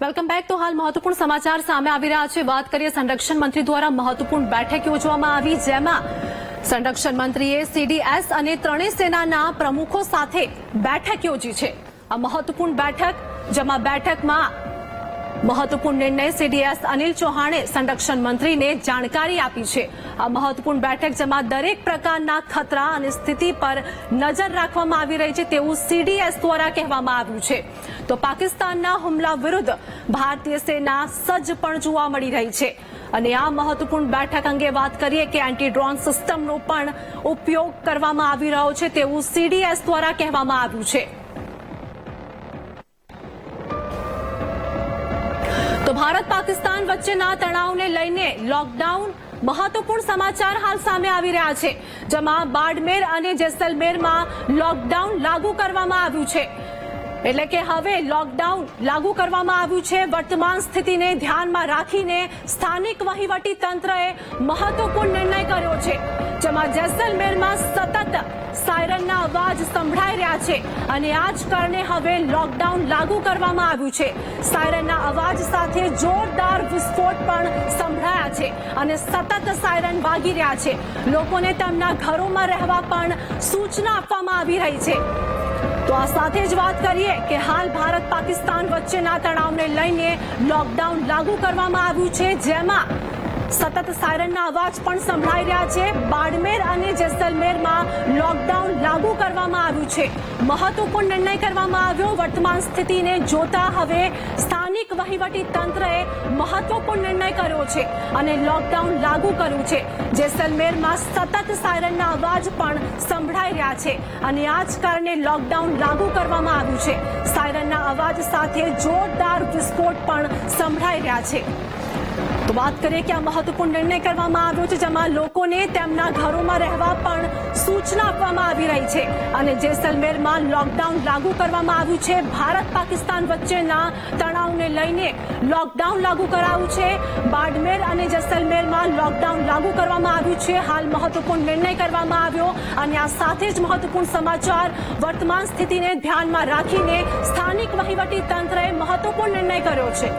Welcome back. તો હાલ મહત્વપૂર્ણ સમાચાર સામે આવી રહ્યા છે। વાત કરીએ સંરક્ષણ મંત્રી દ્વારા મહત્વપૂર્ણ બેઠક યોજવામાં આવી, જેમાં સંરક્ષણ મંત્રીએ સીડીએસ અને ત્રણેય સેનાના પ્રમુખો સાથે બેઠક યોજી છે। આ મહત્વપૂર્ણ બેઠક, જેમાં બેઠકમાં મહત્વપૂર્ણ નિર્ણય સીડીએસ અનિલ ચૌહાણે સંરક્ષણ મંત્રીને જાણકારી આપી છે। આ મહત્વપૂર્ણ બેઠક, જેમાં દરેક પ્રકારના ખતરા અને સ્થિતિ પર નજર રાખવામાં આવી રહી છે તેવું સીડીએસ દ્વારા કહેવામાં આવ્યું છે। તો પાકિસ્તાનના હુમલા વિરુદ્ધ ભારતીય સેના સજ્જ પણ જોવા મળી રહી છે। અને આ મહત્વપૂર્ણ બેઠક અંગે વાત કરીએ કે એન્ટી ડ્રોન સિસ્ટમનો પણ ઉપયોગ કરવામાં આવી રહ્યો છે તેવું સીડીએસ દ્વારા કહેવામાં આવ્યું છે। તો ભારત પાકિસ્તાન વચ્ચેના તણાવને લઈને લોકડાઉન મહત્વપૂર્ણ સમાચાર હાલ સામે આવી રહ્યા છે, જેમાં બાડમેર અને જેસલમેરમાં લોકડાઉન લાગુ કરવામાં આવ્યું છે। એટલે કે હવે લોકડાઉન લાગુ કરવામાં આવ્યું છે। વર્તમાન સ્થિતિને ધ્યાનમાં રાખીને સ્થાનિક વહીવટી તંત્રએ મહત્વપૂર્ણ નિર્ણય કર્યો છે, જેમાં જેસલમેરમાં સતત સાયરનના અવાજ સંભળાઈ રહ્યા છે અને આ જ કારણે હવે લોકડાઉન લાગુ કરવામાં આવ્યું છે। સાયરનના અવાજ સાથે જોરદાર વિસ્ફોટ પણ સંભળાયા છે અને સતત સાયરન વાગી રહ્યા છે। લોકોને તેમના ઘરોમાં રહેવા પણ સૂચના આપવામાં આવી રહી છે। તો આ સાથે જ વાત કરીએ કે હાલ ભારત પાકિસ્તાન વચ્ચેના તણાવને લઈને લોકડાઉન લાગુ કરવામાં આવ્યું છે, જેમાં સતત સાયરનના અવાજ પણ સંભળાઈ રહ્યા છે। બાડમેર અને જેસલમેરમાં લોકડાઉન લાગુ કરવામાં આવ્યું છે। મહત્વપૂર્ણ નિર્ણય કરવામાં આવ્યો। વર્તમાન સ્થિતિને જોતા હવે સ્થાનિક વહીવટી તંત્રએ મહત્વપૂર્ણ નિર્ણય કર્યો છે અને લોકડાઉન લાગુ કર્યું છે। જેસલમેરમાં સતત સાયરનના અવાજ પણ સંભળાઈ રહ્યા છે અને આ જ કારણે લોકડાઉન લાગુ કરવામાં આવ્યું છે। સાયરનના અવાજ સાથે જોરદાર વિસ્ફોટ પણ સંભળાઈ રહ્યા છે। તો વાત કરીએ કે આ મહત્વપૂર્ણ નિર્ણય કરવામાં આવ્યો છે, જેમાં લોકોને તેમના ઘરોમાં રહેવા પણ સૂચના આપવામાં આવી રહી છે અને જેસલમેરમાં લોકડાઉન લાગુ કરવામાં આવ્યું છે। ભારત પાકિસ્તાન વચ્ચેના તણાવને લઈને લોકડાઉન લાગુ કરાયું છે। બાડમેર અને જેસલમેરમાં લોકડાઉન લાગુ કરવામાં આવ્યું છે। હાલ મહત્વપૂર્ણ નિર્ણય કરવામાં આવ્યો અને આ સાથે જ મહત્વપૂર્ણ સમાચાર, વર્તમાન સ્થિતિને ધ્યાનમાં રાખીને સ્થાનિક વહીવટી તંત્રએ મહત્વપૂર્ણ નિર્ણય કર્યો છે।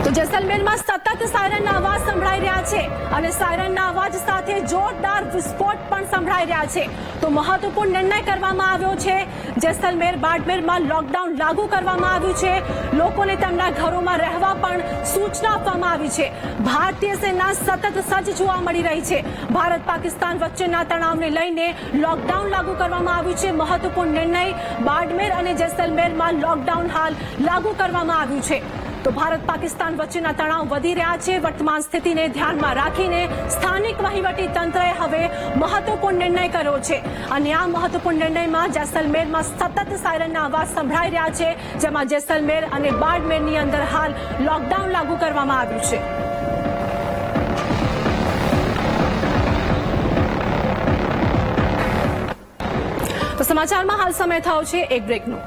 તો જેસલમેરમાં સતત સાયરનના અવાજ સંભળાઈ રહ્યા છે અને સાયરનના અવાજ સાથે જોરદાર વિસ્ફોટ પણ સંભળાઈ રહ્યા છે। તો મહત્વપૂર્ણ નિર્ણય કરવામાં આવ્યો છે। જેસલમેર બાડમેરમાં લોકડાઉન લાગુ કરવામાં આવ્યું છે। લોકોને તેમના ઘરોમાં રહેવા પણ સૂચના આપવામાં આવી છે। ભારતીય સેના સતત સજ્જ જોવા મળી રહી છે। ભારત પાકિસ્તાન વચ્ચેના તણાવને લઈને લોકડાઉન લાગુ કરવામાં આવ્યું છે। મહત્વપૂર્ણ નિર્ણય, બાડમેર અને જેસલમેરમાં લોકડાઉન હાલ લાગુ કરવામાં આવ્યું છે। તો ભારત પાકિસ્તાન વચ્ચેના તણાવ વધી રહ્યા છે। વર્તમાન સ્થિતિને ધ્યાનમાં રાખીને સ્થાનિક વહીવટી તંત્રએ હવે મહત્વપૂર્ણ નિર્ણય કર્યો છે અને આ મહત્વપૂર્ણ નિર્ણયમાં જેસલમેરમાં સતત સાયરનના અવાજ સંભળાઈ રહ્યા છે, જેમાં જેસલમેર અને બાડમેરની અંદર હાલ લોકડાઉન લાગુ કરવામાં આવ્યું છે। તો સમાચારમાં હાલ સમય થયો છે એક બ્રેકનો।